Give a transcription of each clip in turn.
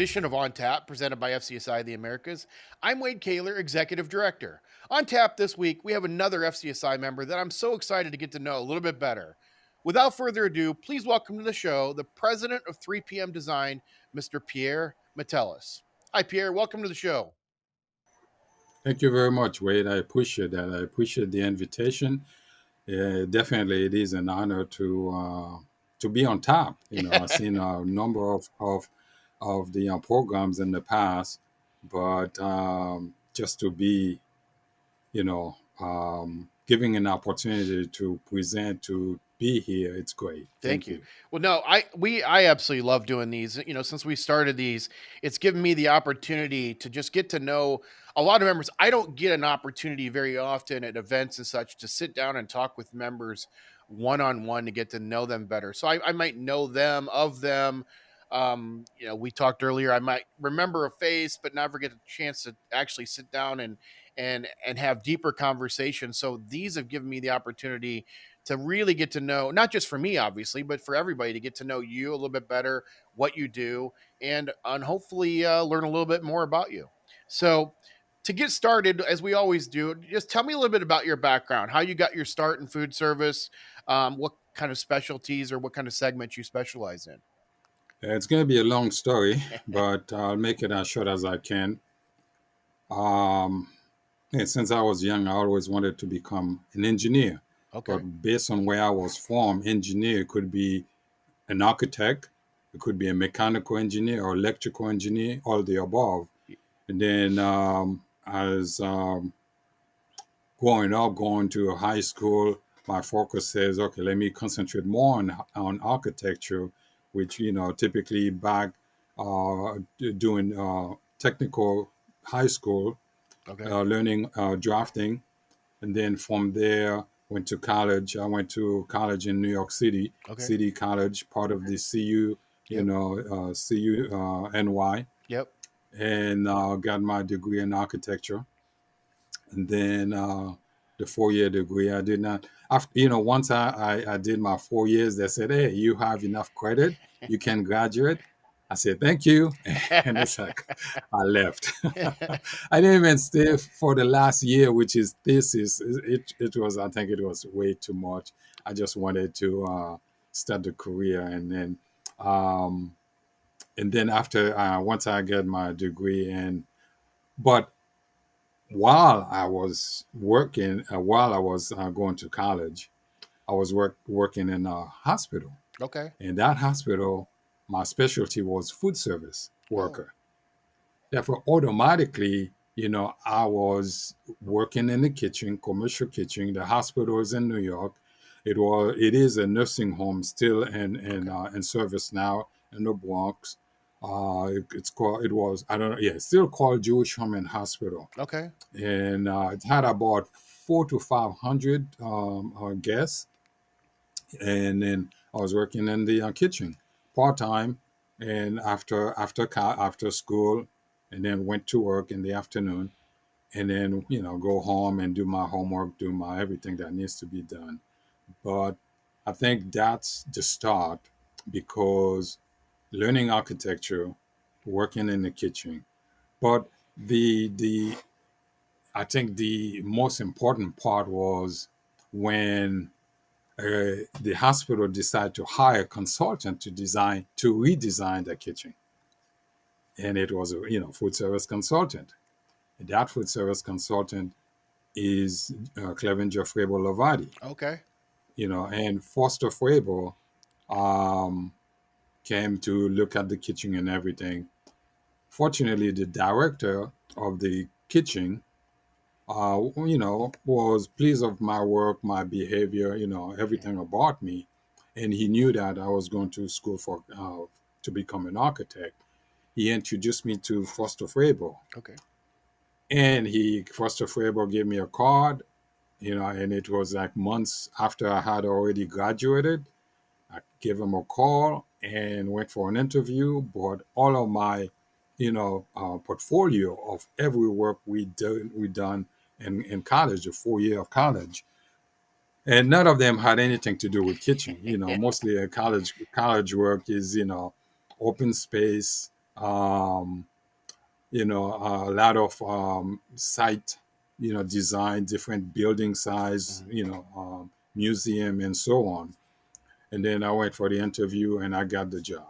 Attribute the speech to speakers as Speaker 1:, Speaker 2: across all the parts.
Speaker 1: edition of On Tap, presented by FCSI the Americas. I'm Wade Kaler, Executive Director. On Tap this week, we have another FCSI member that I'm so excited to get to know a little bit better. Without further ado, please welcome to the show the president of 3PM Design, Mr. Pierre Metellus. Hi, Pierre. Welcome to the show.
Speaker 2: Thank you very much, Wade. I appreciate that. I appreciate the invitation. Definitely, it is an honor to be on top. I've seen a number of the programs in the past, but just to be, giving an opportunity to present, to be here, it's great.
Speaker 1: Thank
Speaker 2: Thank
Speaker 1: you.
Speaker 2: you.
Speaker 1: Well, no, I absolutely love doing these. Since we started these, it's given me the opportunity to just get to know a lot of members. I don't get an opportunity very often at events and such to sit down and talk with members one on one to get to know them better. So I might know them of them. We talked earlier. I might remember a face, but never get a chance to actually sit down and have deeper conversations. So these have given me the opportunity to really get to know, not just for me, obviously, but for everybody to get to know you a little bit better, what you do, and hopefully learn a little bit more about you. So, to get started, as we always do, just tell me a little bit about your background, how you got your start in food service, what kind of specialties or what kind of segments you specialize in.
Speaker 2: It's going to be a long story, but I'll make it as short as I can. Um, and since I was young, I always wanted to become an engineer.
Speaker 1: Okay.
Speaker 2: But based on where I was from, engineer could be an architect, it could be a mechanical engineer or electrical engineer, all the above. And then as growing up, going to high school, my focus says, okay, let me concentrate more on architecture, which, typically back doing technical high school,
Speaker 1: Okay.
Speaker 2: learning drafting. And then from there, went to college. I went to college in New York City,
Speaker 1: Okay.
Speaker 2: City College, part of the CU,
Speaker 1: Yep.
Speaker 2: CU NY,
Speaker 1: Yep.
Speaker 2: and got my degree in architecture. And then the 4 year degree, I did not. After, once I did my 4 years, they said, "Hey, you have enough credit, you can graduate." I said, "Thank you," and it's like I left. I didn't even stay for the last year, which is thesis. It was, I think, it was way too much. I just wanted to start the career, um, and then after once I get my degree, but while I was working, while I was going to college, I was working in a hospital.
Speaker 1: Okay.
Speaker 2: In that hospital, my specialty was food service
Speaker 1: Oh.
Speaker 2: worker. Therefore, automatically, I was working in the kitchen, commercial kitchen. The hospital is in New York. It is a nursing home still
Speaker 1: Okay.
Speaker 2: in service now in the Bronx. It's called. It was, I don't know. Yeah, it's still called Jewish Home and Hospital,
Speaker 1: Okay.
Speaker 2: and it had about 400 to 500 guests. And then I was working in the kitchen part time, and after school, and then went to work in the afternoon, and then go home and do my homework, do my everything that needs to be done. But I think that's the start, because learning architecture, working in the kitchen, but the I think the most important part was when the hospital decided to hire a consultant to redesign the kitchen, and it was a food service consultant. And that food service consultant is Clevenger Frable Lavati,
Speaker 1: Okay.
Speaker 2: and Foster Frable um, came to look at the kitchen and everything. Fortunately, the director of the kitchen was pleased of my work, my behavior, everything about me, and he knew that I was going to school for to become an architect. He introduced me to Foster Frable,
Speaker 1: Okay.
Speaker 2: and Foster Frable gave me a card, and it was like months after I had already graduated. I gave him a call and went for an interview, brought all of my, portfolio of every work we done in college, the 4 year of college, and none of them had anything to do with kitchen. Mostly a college work is open space, um, a lot of site, design, different building size,
Speaker 1: Mhm.
Speaker 2: museum and so on. And then I went for the interview and I got the job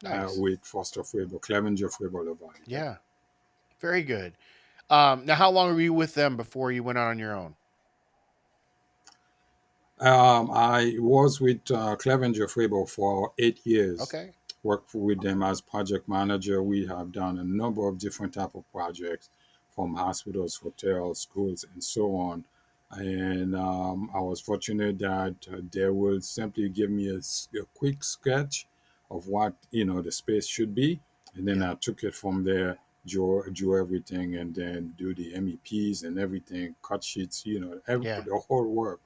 Speaker 1: Nice.
Speaker 2: with Foster Frable, Clevenger Frable Levy there.
Speaker 1: Yeah. Very good. Now, how long were you with them before you went out on your own?
Speaker 2: I was with Clevenger Frable for 8 years.
Speaker 1: Okay.
Speaker 2: Worked with them as project manager. We have done a number of different type of projects, from hospitals, hotels, schools, and so on. And I was fortunate that they will simply give me a quick sketch of what the space should be, and then
Speaker 1: Yeah.
Speaker 2: I took it from there, drew everything, and then do the MEPs and everything, cut sheets,
Speaker 1: Yeah.
Speaker 2: the whole work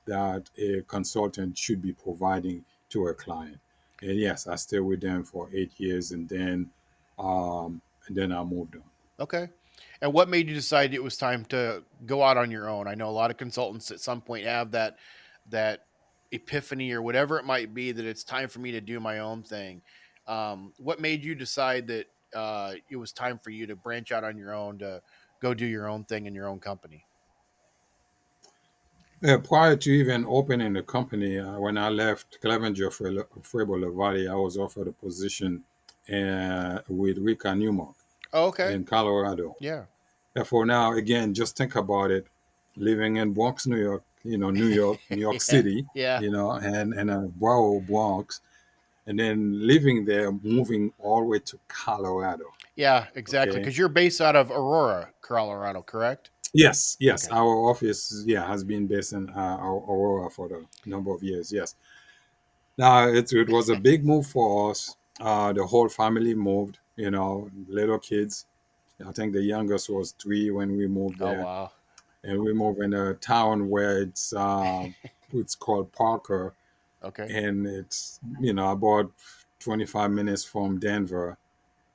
Speaker 2: that a consultant should be providing to a client. And yes, I stayed with them for 8 years, and then I moved on.
Speaker 1: Okay. And what made you decide it was time to go out on your own? I know a lot of consultants at some point have that epiphany or whatever it might be that it's time for me to do my own thing. What made you decide that it was time for you to branch out on your own to go do your own thing in your own company?
Speaker 2: Prior to even opening the company, when I left Clevenger Frable Levadi, I was offered a position with Rika Newmark
Speaker 1: Oh, okay.
Speaker 2: in Colorado.
Speaker 1: Yeah.
Speaker 2: Therefore, now again, just think about it: living in Bronx, New York, New York
Speaker 1: Yeah.
Speaker 2: City,
Speaker 1: Yeah.
Speaker 2: and a Borough Bronx, and then living there, moving all the way to Colorado.
Speaker 1: Yeah, exactly.
Speaker 2: Okay.
Speaker 1: Because you're based out of Aurora, Colorado, correct?
Speaker 2: Yes, yes.
Speaker 1: Okay.
Speaker 2: Our office, yeah, has been based in Aurora for the number of years. Yes. Now it was a big move for us. The whole family moved. Little kids. I think the youngest was 3 when we moved
Speaker 1: Oh
Speaker 2: there,
Speaker 1: wow.
Speaker 2: and we moved in a town where it's called Parker,
Speaker 1: Okay.
Speaker 2: and it's about 25 minutes from Denver,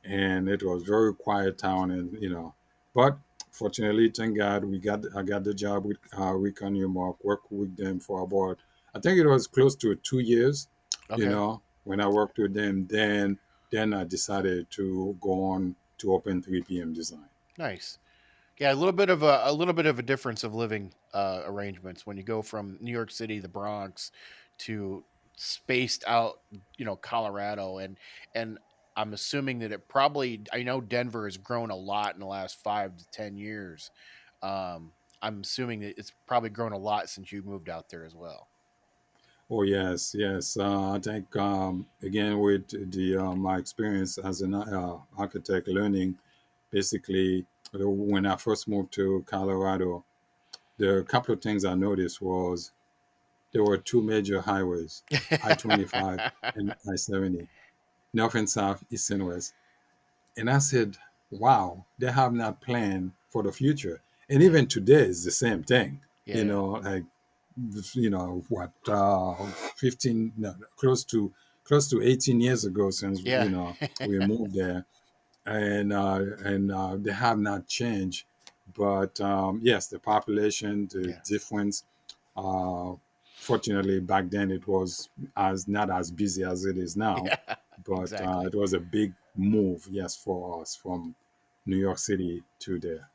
Speaker 2: and it was very quiet town, and but fortunately, thank God, I got the job with Rick and Newmark. Worked with them for about, I think it was close to 2 years.
Speaker 1: Okay.
Speaker 2: When I worked with them, then I decided to go on to open 3 p.m. design.
Speaker 1: Nice. Yeah, a little bit of a difference of living arrangements when you go from New York City, the Bronx, to spaced out, Colorado, and I'm assuming that it probably. I know Denver has grown a lot in the last 5 to 10 years. I'm assuming that it's probably grown a lot since you moved out there as well.
Speaker 2: Oh yes, yes. I think again with the my experience as an architect, learning basically when I first moved to Colorado, the couple of things I noticed was there were two major highways, I-25 and I-70, north and south, east and west. And I said, wow, they have not planned for the future. And
Speaker 1: Yeah,
Speaker 2: even today is the same thing.
Speaker 1: yeah,
Speaker 2: Like, what, 15, no, close to 18 years ago since,
Speaker 1: yeah,
Speaker 2: we moved there. And they have not changed. But yes, the population, the
Speaker 1: yeah,
Speaker 2: difference. Uh, Fortunately, back then it was as not as busy as it is now,
Speaker 1: yeah.
Speaker 2: but
Speaker 1: Exactly.
Speaker 2: it was a big move, yes, for us from New York City to there.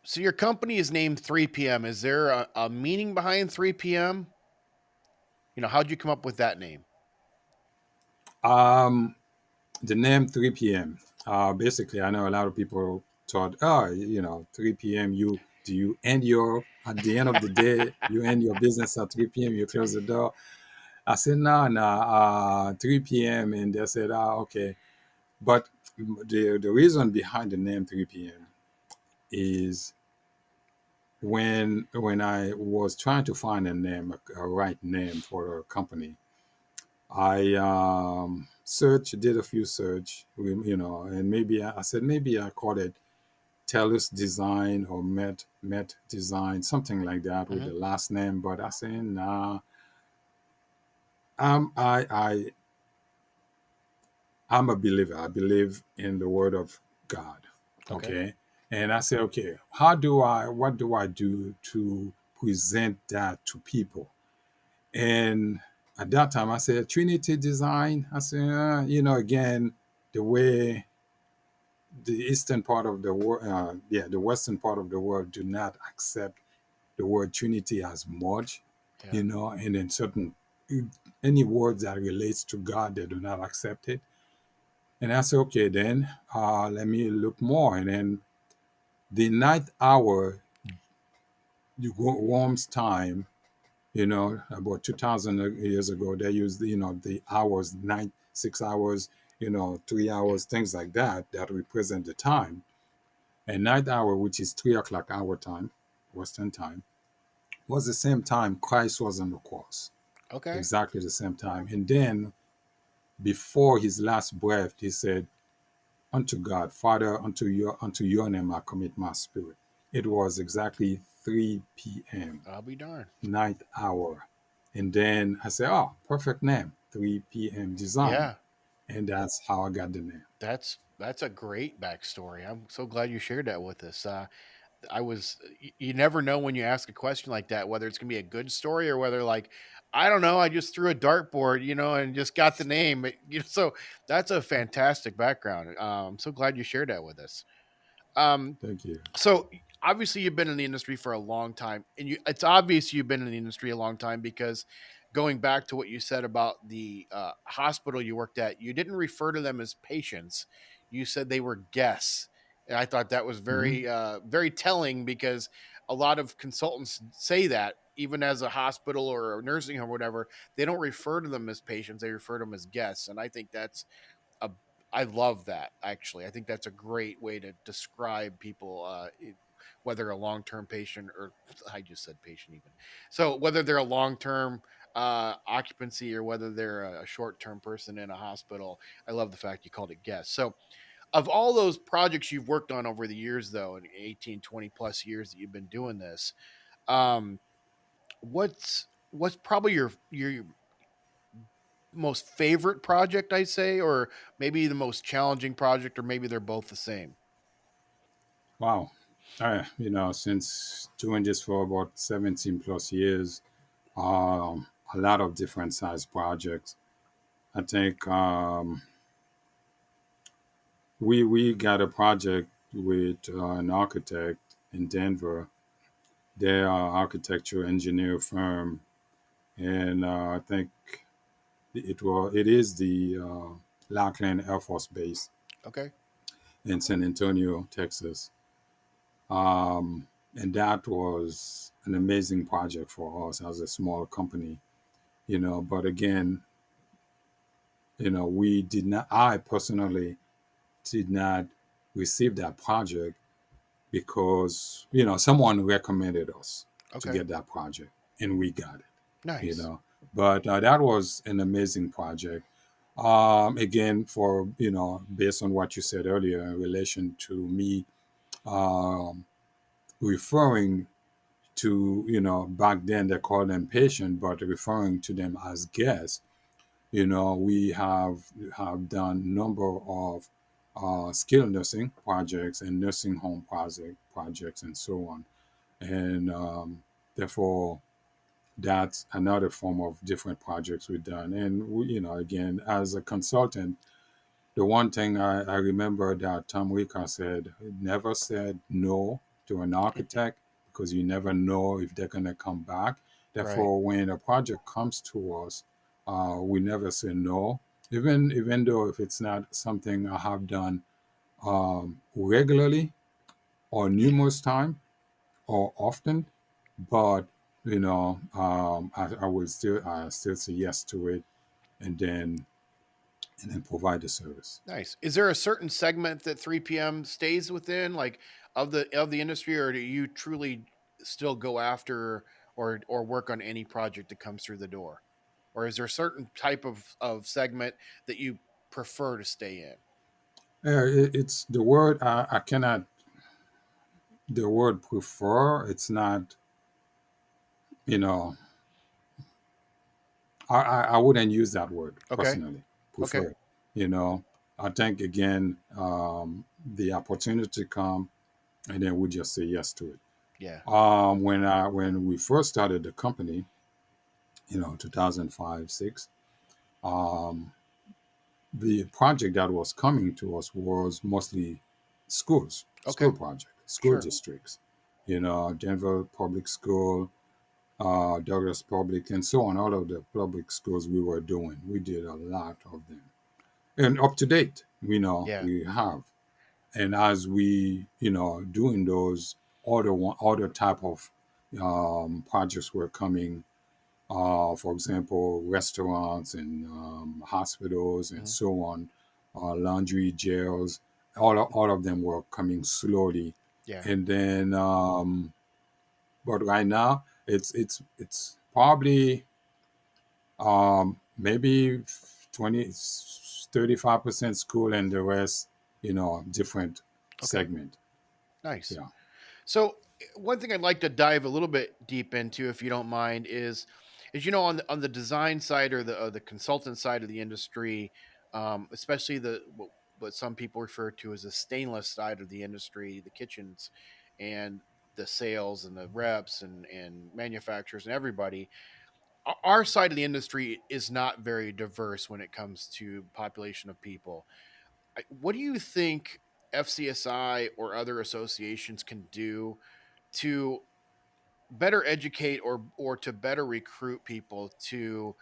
Speaker 1: So your company is named 3 p.m. Is there a meaning behind 3 p.m.? How'd you come up with that name?
Speaker 2: Um, the name 3 p.m. Basically, I know a lot of people thought, oh, 3 p.m. You end your at the end of the day, you end your business at 3 p.m. You close the door. I said, no, no, 3 p.m. And they said, okay. But the reason behind the name 3 p.m. is when I was trying to find a right name for a company, I did a few search, and maybe I said maybe I called it Tellus Design or Met Design, something like that with
Speaker 1: Hmm.
Speaker 2: the last name. But I said, nah, I I'm a believer. I believe in the word of God.
Speaker 1: Okay.
Speaker 2: Okay. And I said, okay, what do I do to present that to people? And at that time, I said, Trinity Design. I said, again, the way. the eastern part of the world, the western part of the world do not accept the word Trinity as much,
Speaker 1: Yeah.
Speaker 2: and then certain any words that relates to God, they do not accept it. And I said, okay, then let me look more. And then the ninth hour, the worm's time, about 2,000 years ago, they used, the hours, night, 6 hours, 3 hours, things like that, that represent the time. And ninth hour, which is 3 o'clock our time, Western time, was the same time Christ was on the cross,
Speaker 1: Okay.
Speaker 2: exactly the same time. And then before his last breath, he said, "Unto God, Father, unto your name I commit my spirit." It was exactly 3 p.m.,
Speaker 1: I'll be darned.
Speaker 2: ninth hour. And then I said, "Oh, perfect name, 3 p.m. design."
Speaker 1: Yeah.
Speaker 2: And that's how I got the name.
Speaker 1: That's a great backstory. I'm so glad you shared that with us. You never know when you ask a question like that whether it's gonna be a good story or whether like I don't know, I just threw a dartboard, and just got the name. So that's a fantastic background. I'm so glad you shared that with us. Um,
Speaker 2: Thank you.
Speaker 1: so obviously you've been in the industry for a long time, and it's obvious you've been in the industry a long time because going back to what you said about the hospital you worked at, you didn't refer to them as patients. You said they were guests. And I thought that was
Speaker 2: Hmm.
Speaker 1: very telling because a lot of consultants say that even as a hospital or a nursing home or whatever, they don't refer to them as patients, they refer to them as guests. And I think a I love that actually. I think that's a great way to describe people, whether a long term patient or I just said patient even. So whether they're a long term occupancy or whether they're a short term person in a hospital, I love the fact you called it guest. So of all those projects you've worked on over the years, though, in 18, 20 plus years that you've been doing this, um, what's probably your most favorite project, I say, or maybe the most challenging project, or maybe they're both the same.
Speaker 2: Wow. Since doing this for about 17 plus years, a lot of different size projects. I think we got a project with an architect in Denver. They are architecture engineer firm, and I think it is the Lackland Air Force Base
Speaker 1: Okay.
Speaker 2: in San Antonio, Texas. And that was an amazing project for us as a small company, But again, we did not. I personally did not receive that project because someone recommended us to
Speaker 1: Okay.
Speaker 2: get that project, and we got it. you
Speaker 1: Nice.
Speaker 2: know but that was an amazing project, again, for based on what you said earlier in relation to me, um, referring to, back then they called them patient, but referring to them as guests. We have done number of skilled nursing projects and nursing home projects and so on. And therefore, that's another form of different projects we've done. And again, as a consultant, the one thing I remember that Tom Rika said, never said no to an architect, because you never know if they're going to come back.
Speaker 1: Right.
Speaker 2: Therefore, when a project comes to us, we never say no, even though if it's not something I have done regularly or numerous times or often. But I will still say yes to it, and then provide the service.
Speaker 1: Nice. Is there a certain segment that 3 p.m. stays within, like of the industry, or do you truly still go after or work on any project that comes through the door, or is there a certain type of segment that you prefer to stay in?
Speaker 2: It's the word, I cannot, the word prefer. It's not, you know I wouldn't use that word
Speaker 1: Okay.
Speaker 2: personally.
Speaker 1: Okay.
Speaker 2: Prefer. You know, I think again, the opportunity come, and then we just say yes to it.
Speaker 1: Yeah.
Speaker 2: When we first started the company, 2005 6, um, the project that was coming to us was mostly school
Speaker 1: Okay.
Speaker 2: project, school
Speaker 1: Sure.
Speaker 2: districts. Denver Public School, Douglas Public, and so on. All of the public schools we were doing, we did a lot of them, and up to date,
Speaker 1: Yeah.
Speaker 2: we have. And as we, doing those other type of projects were coming, for example, restaurants and hospitals and
Speaker 1: Mhm.
Speaker 2: so on, laundry, jails, all of them were coming slowly.
Speaker 1: Yeah.
Speaker 2: And then, but right now, it's probably maybe 35% school and the rest, different
Speaker 1: Okay.
Speaker 2: segment.
Speaker 1: Nice.
Speaker 2: Yeah.
Speaker 1: So one thing I'd like to dive a little bit deep into, if you don't mind, is on the design side or the consultant side of the industry, especially what some people refer to as the stainless side of the industry, the kitchens and the sales and the reps and manufacturers and everybody. Our side of the industry is not very diverse when it comes to population of people. What do you think FCSI or other associations can do to better educate or to better recruit people to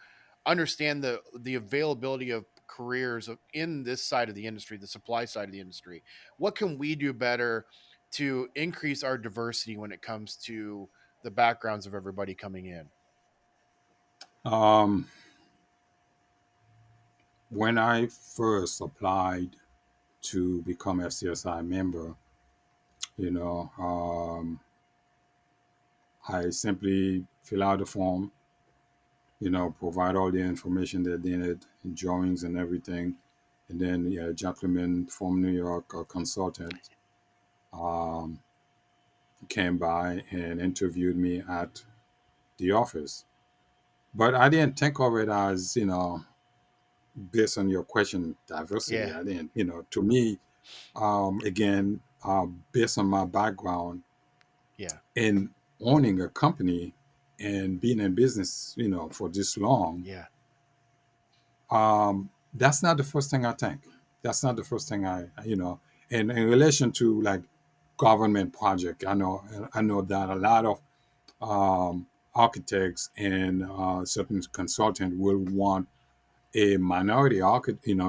Speaker 1: understand the availability of careers in this side of the industry, the supply side of the industry? What can we do better to increase our diversity when it comes to the backgrounds of everybody coming in?
Speaker 2: Um, when I first applied to become FCSI member, you know, I simply fill out the form, provide all the information they needed, drawings and everything. And then, yeah, a gentleman from New York, a consultant, um, came by and interviewed me at the office. But I didn't think of it as, based on your question, diversity.
Speaker 1: Yeah,
Speaker 2: I didn't, to me, again, based on my background
Speaker 1: yeah,
Speaker 2: in owning a company and being in business, for this long,
Speaker 1: yeah,
Speaker 2: that's not the first thing I think. That's not the first thing and in relation to like government project, I know that a lot of architects and certain consultant will want a minority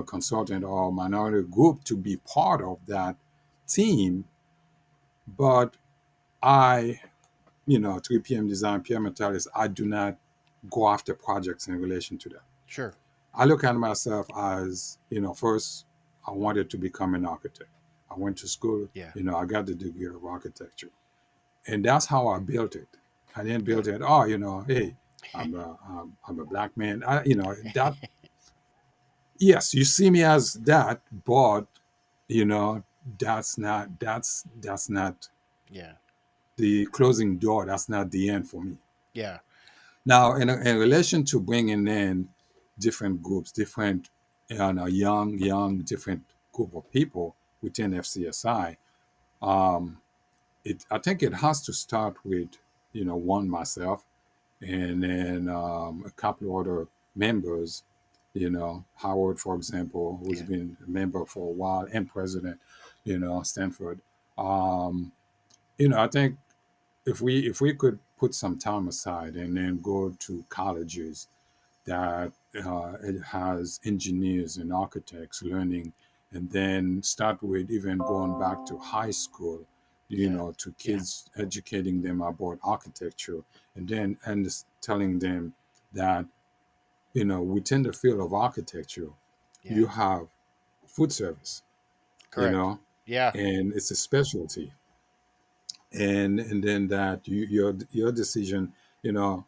Speaker 2: consultant or minority group to be part of that team. But I, 3 p.m. design, Pierre Metellus, I do not go after projects in relation to that.
Speaker 1: sure,
Speaker 2: I look at myself as, first, I wanted to become an architect. I went to school,
Speaker 1: yeah,
Speaker 2: I got the degree of architecture. And that's how I built it. I didn't build
Speaker 1: good.
Speaker 2: it, oh, hey, I'm a black man. That, yes, you see me as that, but, you know, that's not
Speaker 1: Yeah,
Speaker 2: the closing door. That's not the end for me.
Speaker 1: yeah,
Speaker 2: Now, in relation to bringing in different groups, different, young, different group of people within FCSI, um, I think it has to start with, one, myself, and then a couple of other members. Howard, for example, who's
Speaker 1: yeah,
Speaker 2: been a member for a while, and president, Stanford. Um, I think if we could put some time aside and then go to colleges that it has engineers and architects learning, and then start with even going back to high school,
Speaker 1: yeah,
Speaker 2: to
Speaker 1: yeah,
Speaker 2: kids, educating them about architecture, and then telling them that, within the field of architecture, you
Speaker 1: yeah.
Speaker 2: have food service, you
Speaker 1: Correct.
Speaker 2: know,
Speaker 1: Yeah,
Speaker 2: and it's a specialty. And then that your decision, you know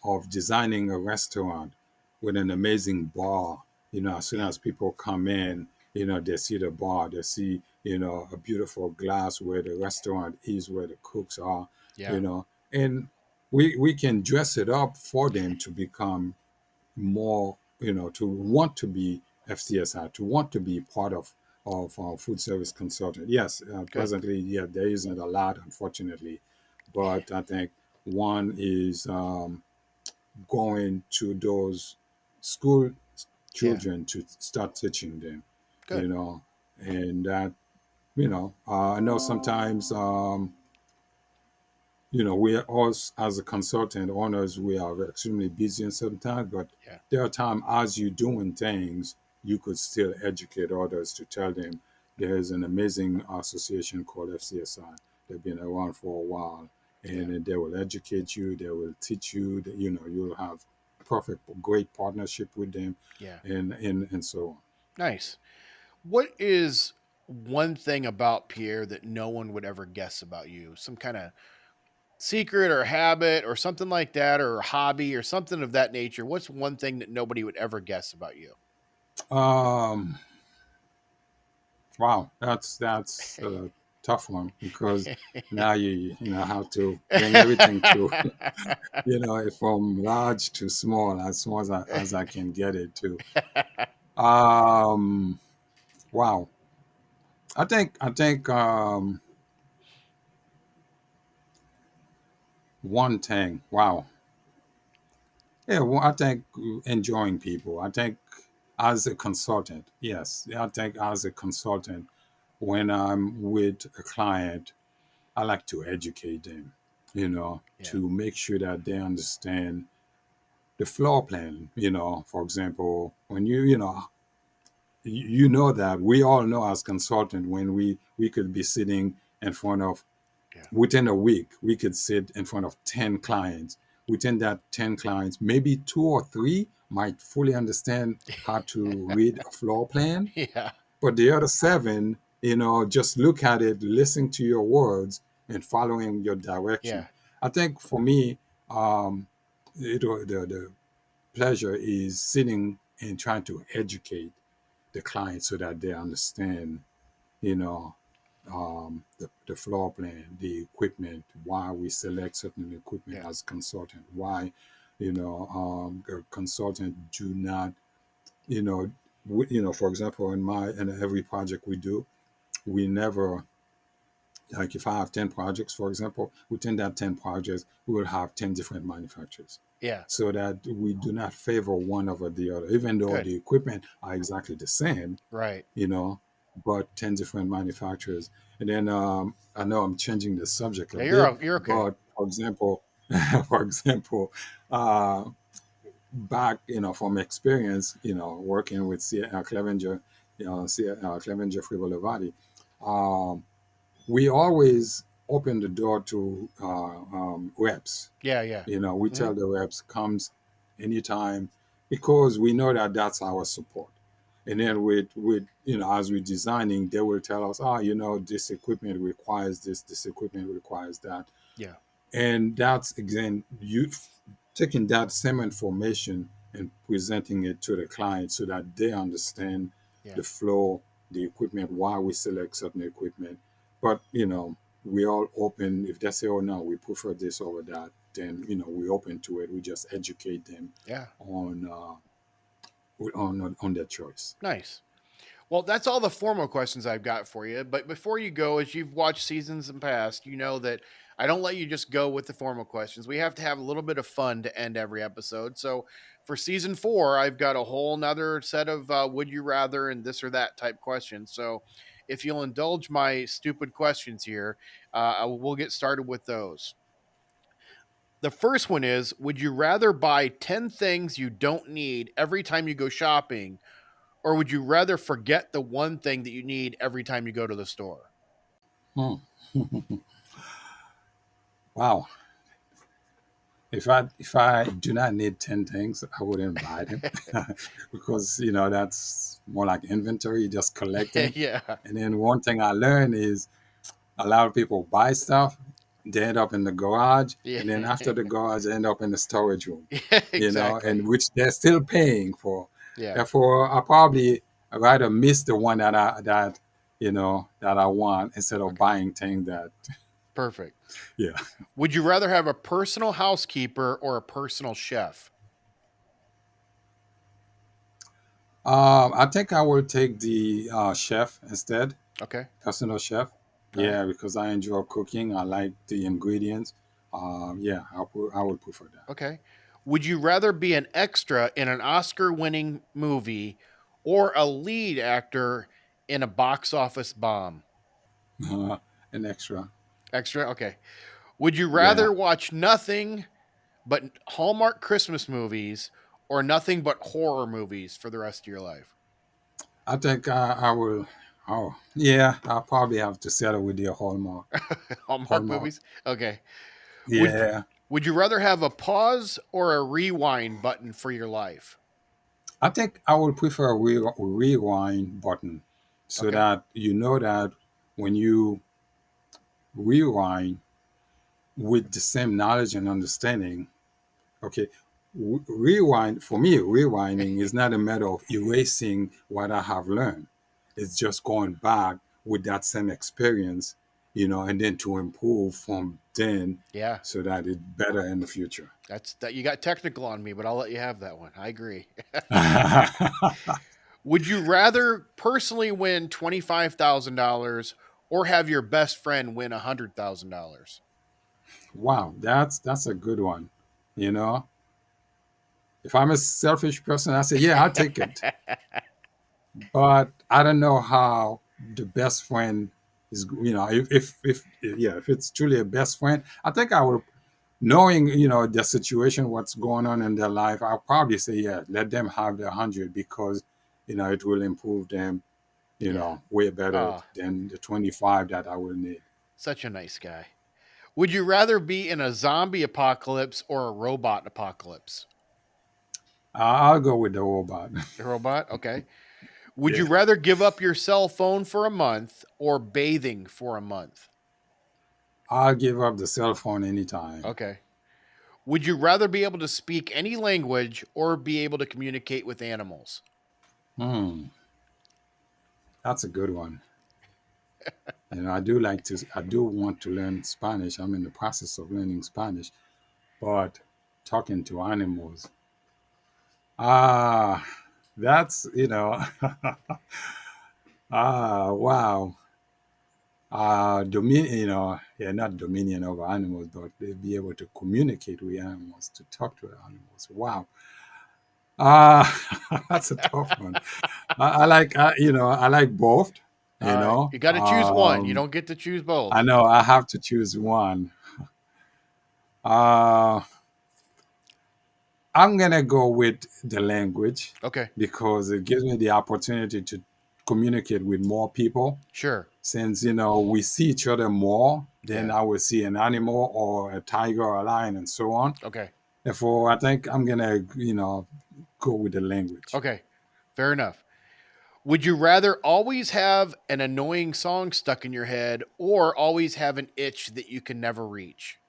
Speaker 2: of designing a restaurant with an amazing bar, as soon
Speaker 1: yeah,
Speaker 2: as people come in, they see the bar, they see, a beautiful glass where the restaurant is, where the cooks are,
Speaker 1: yeah.
Speaker 2: you know and we can dress it up for them to become more, to want to be FCSI, to want to be part of food service consultant. Yes,
Speaker 1: Good.
Speaker 2: presently, yeah, there isn't a lot, unfortunately, but I think one is going to those school
Speaker 1: Yeah,
Speaker 2: children to start teaching them, you
Speaker 1: good.
Speaker 2: know, and that, I know sometimes, we are us as a consultant owners, we are extremely busy in certain times, but
Speaker 1: Yeah.
Speaker 2: there are times as you doing things, you could still educate others to tell them there is an amazing association called FCSI. They've been around for a while,
Speaker 1: Yeah.
Speaker 2: and they will educate you, they will teach you, you'll have perfect, great partnership with them,
Speaker 1: Yeah.
Speaker 2: and so on.
Speaker 1: Nice. What is one thing about Pierre that no one would ever guess about you? Some kind of secret or habit or something like that, or hobby or something of that nature? What's one thing that nobody would ever guess about you?
Speaker 2: Um, Wow, that's a tough one because now you know how to bring everything to from large to small, as small as I can get it to. Um, wow, I think one thing. Wow, yeah, well, I think enjoying people. I think as a consultant, yes, I think as a consultant, when I'm with a client, I like to educate them,
Speaker 1: Yeah.
Speaker 2: to make sure that they understand the floor plan. For example, when you know that we all know as consultant when we could be sitting in front of
Speaker 1: Yeah.
Speaker 2: within a week we could sit in front of 10 clients. Within that 10 clients, maybe two or three might fully understand how to read a floor plan,
Speaker 1: Yeah.
Speaker 2: but the other seven, just look at it, listen to your words, and following your direction.
Speaker 1: Yeah.
Speaker 2: I think for me, the pleasure is sitting and trying to educate the client so that they understand, you know, the floor plan, the equipment, why we select certain equipment
Speaker 1: Yeah.
Speaker 2: as consultant, why, the consultant do not, you know, for example, in every project we do, we never, like if I have 10 projects, for example, within that 10 projects, we will have 10 different manufacturers
Speaker 1: Yeah.
Speaker 2: so that we do not favor one over the other, even though
Speaker 1: Good.
Speaker 2: the equipment are exactly the same,
Speaker 1: Right.
Speaker 2: you know, but 10 different manufacturers. And then I know I'm changing the subject a
Speaker 1: Yeah.
Speaker 2: bit,
Speaker 1: You're okay.
Speaker 2: but for example, for example, uh, back, from experience, working with Clevenger, Clevenger Frivolevati, um, we always open the door to reps.
Speaker 1: Yeah. Yeah.
Speaker 2: We
Speaker 1: Hmm.
Speaker 2: tell the reps comes anytime because we know that that's our support. And then with as we're designing, they will tell us, this equipment requires this equipment requires that,
Speaker 1: Yeah.
Speaker 2: and that's again you taking that same information and presenting it to the client so that they understand
Speaker 1: Yeah.
Speaker 2: the flow, the equipment, why we select certain equipment. But we all open. If they say, oh no, we prefer this over that, then we open to it. We just educate them
Speaker 1: Yeah.
Speaker 2: on on their choice.
Speaker 1: Nice. Well, that's all the formal questions I've got for you. But before you go, as you've watched seasons in past, you know that I don't let you just go with the formal questions. We have to have a little bit of fun to end every episode. So for season 4, I've got a whole nother set of would you rather and this or that type questions. So if you'll indulge my stupid questions here, we'll get started with those. The first one is: would you rather buy 10 things you don't need every time you go shopping, or would you rather forget the one thing that you need every time you go to the store?
Speaker 2: Hmm. Wow. If I do not need 10 things, I wouldn't buy them because that's more like inventory, just collecting.
Speaker 1: Yeah.
Speaker 2: And then one thing I learned is a lot of people buy stuff, they end up in the garage,
Speaker 1: Yeah.
Speaker 2: and then after the garage, they end up in the storage room,
Speaker 1: Yeah, exactly.
Speaker 2: and which they're still paying for.
Speaker 1: Yeah.
Speaker 2: Therefore, I probably rather miss the one that I want instead of
Speaker 1: Okay.
Speaker 2: buying things that,
Speaker 1: Perfect.
Speaker 2: yeah.
Speaker 1: Would you rather have a personal housekeeper or a personal chef?
Speaker 2: I think I will take the chef instead,
Speaker 1: Okay.
Speaker 2: personal chef.
Speaker 1: All right.
Speaker 2: Yeah, because I enjoy cooking. I like the ingredients. Yeah, I would prefer that.
Speaker 1: Okay. Would you rather be an extra in an Oscar winning movie or a lead actor in a box office bomb?
Speaker 2: uh, an extra.
Speaker 1: Extra? Okay. Would you
Speaker 2: Yeah,
Speaker 1: rather watch nothing but Hallmark Christmas movies or nothing but horror movies for the rest of your life?
Speaker 2: I think I will. Oh, yeah, I'll probably have to settle with the Hallmark.
Speaker 1: Hallmark
Speaker 2: Hallmark.
Speaker 1: movies? Okay. Would
Speaker 2: Yeah,
Speaker 1: would you rather have a pause or a rewind button for your life?
Speaker 2: I think I would prefer a rewind button so
Speaker 1: Okay.
Speaker 2: that you know that when you rewind with the same knowledge and understanding, okay, rewind for me, rewinding is not a matter of erasing what I have learned. It's just going back with that same experience, and then to improve from then
Speaker 1: Yeah.
Speaker 2: so that it's better in the future.
Speaker 1: That's that you got technical on me, but I'll let you have that one. I agree. Would you rather personally win $25,000 or have your best friend win $100,000?
Speaker 2: Wow, that's a good one. You know, if I'm a selfish person, I say, yeah, I'll take it. But I don't know how the best friend is. If it's truly a best friend, I think I would, knowing the situation, what's going on in their life. I'll probably say, yeah, let them have the 100 because it will improve them,
Speaker 1: Yeah.
Speaker 2: way better
Speaker 1: Ah,
Speaker 2: than the 25 that I will need.
Speaker 1: such a nice guy. Would you rather be in a zombie apocalypse or a robot apocalypse?
Speaker 2: I'll go with the robot.
Speaker 1: The robot? Okay. Would you
Speaker 2: Yeah,
Speaker 1: rather give up your cell phone for a month or bathing for a month?
Speaker 2: I'll give up the cell phone anytime.
Speaker 1: Okay. Would you rather be able to speak any language or be able to communicate with animals?
Speaker 2: Hmm, that's a good one. I do want to learn Spanish. I'm in the process of learning Spanish, but talking to animals, ah, that's, wow. Yeah, not dominion over animals, but they be able to communicate with animals, to talk to the animals. Wow. That's a tough one. I like both, you
Speaker 1: All right.
Speaker 2: know.
Speaker 1: You got to choose one. You don't get to choose
Speaker 2: I
Speaker 1: both.
Speaker 2: know I have to choose one. Uh, I'm gonna go with the language
Speaker 1: Okay.
Speaker 2: because it gives me the opportunity to communicate with more people.
Speaker 1: Sure.
Speaker 2: Since we see each other more than
Speaker 1: Yeah.
Speaker 2: I would see an animal or a tiger or a lion and so on.
Speaker 1: Okay.
Speaker 2: Therefore, I think I'm gonna go with the language.
Speaker 1: Okay. Fair enough. Would you rather always have an annoying song stuck in your head or always have an itch that you can never reach?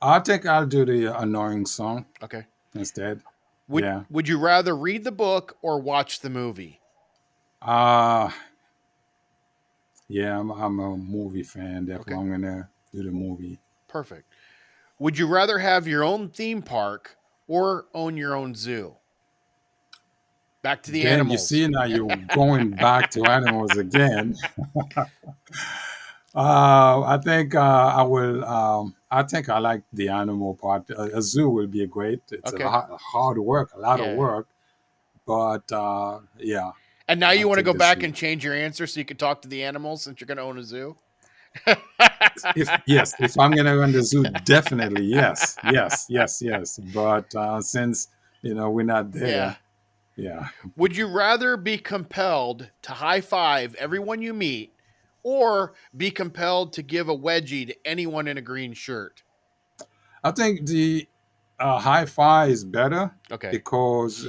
Speaker 2: I think I'll do the annoying song
Speaker 1: Okay.
Speaker 2: instead.
Speaker 1: Would
Speaker 2: Yeah.
Speaker 1: would you rather read the book or watch the movie?
Speaker 2: Uh yeah, I'm a movie fan. Therefore,
Speaker 1: Okay.
Speaker 2: I'm gonna do the movie.
Speaker 1: Perfect. Would you rather have your own theme park or own your own zoo? Back to the
Speaker 2: Then you
Speaker 1: animals.
Speaker 2: see now you're going back to animals again. I think I will. I think I like the animal part. A zoo will be great. It's
Speaker 1: Okay.
Speaker 2: hard work, a lot of
Speaker 1: Yeah.
Speaker 2: work, but yeah,
Speaker 1: And now you
Speaker 2: I'll
Speaker 1: want to
Speaker 2: take
Speaker 1: go
Speaker 2: the
Speaker 1: back
Speaker 2: zoo.
Speaker 1: and change your answer so you can talk to the animals since you're going to own a zoo?
Speaker 2: If I'm gonna run the zoo, definitely yes, yes, yes, yes. But since we're not
Speaker 1: Yeah.
Speaker 2: there, yeah.
Speaker 1: Would you rather be compelled to high five everyone you meet or be compelled to give a wedgie to anyone in a green shirt?
Speaker 2: I think the high five is better
Speaker 1: Okay.
Speaker 2: because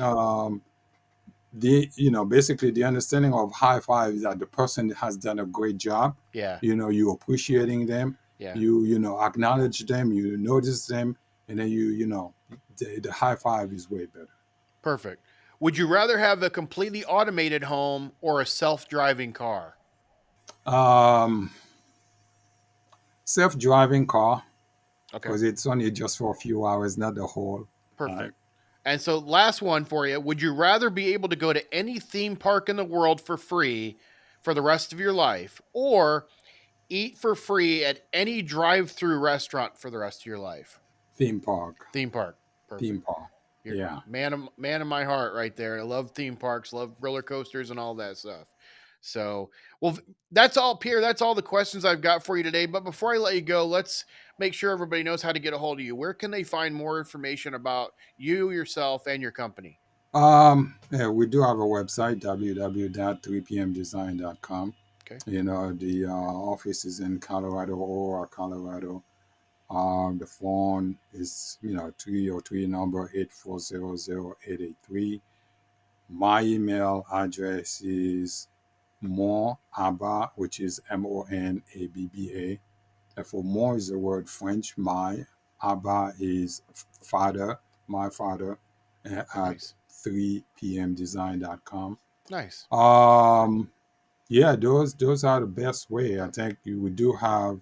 Speaker 2: the basically the understanding of high five is that the person has done a great job.
Speaker 1: Yeah.
Speaker 2: You appreciating them,
Speaker 1: Yeah.
Speaker 2: you acknowledge them, you notice them, and then the high five is way better.
Speaker 1: Perfect. Would you rather have a completely automated home or a self driving car?
Speaker 2: Um, Self-driving car
Speaker 1: Okay.
Speaker 2: because it's only just for a few hours, not the whole time.
Speaker 1: Perfect. And so, last one for you. Would you rather be able to go to any theme park in the world for free for the rest of your life or eat for free at any drive through restaurant for the rest of your life?
Speaker 2: Theme park,
Speaker 1: Theme park.
Speaker 2: theme
Speaker 1: Perfect.
Speaker 2: park.
Speaker 1: You're
Speaker 2: Yeah.
Speaker 1: man of my heart right there. I love theme parks, love roller coasters and all that stuff. So, well, that's all, Pierre. That's all the questions I've got for you today. But before I let you go, let's make sure everybody knows how to get a hold of you. Where can they find more information about you, yourself, and your company?
Speaker 2: Yeah, we do have a website, www.3pmdesign.com.
Speaker 1: Okay.
Speaker 2: The office is in Colorado, Aurora, Colorado. The phone is, 303 number 8400883. My email address is monabba, which is MONABBA. And for more is the word French. My Abba is father, my father, at
Speaker 1: Nice.
Speaker 2: 3pmdesign.com.
Speaker 1: Nice.
Speaker 2: Yeah, those are the best way. I think we do have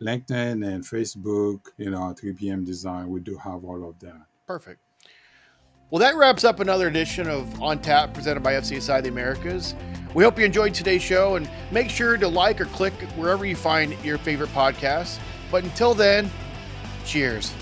Speaker 2: LinkedIn and Facebook, 3PM Design. We do have all of that.
Speaker 1: Perfect. Well, that wraps up another edition of On Tap presented by FCSI the Americas. We hope you enjoyed today's show, and make sure to like or click wherever you find your favorite podcasts. But until then, cheers.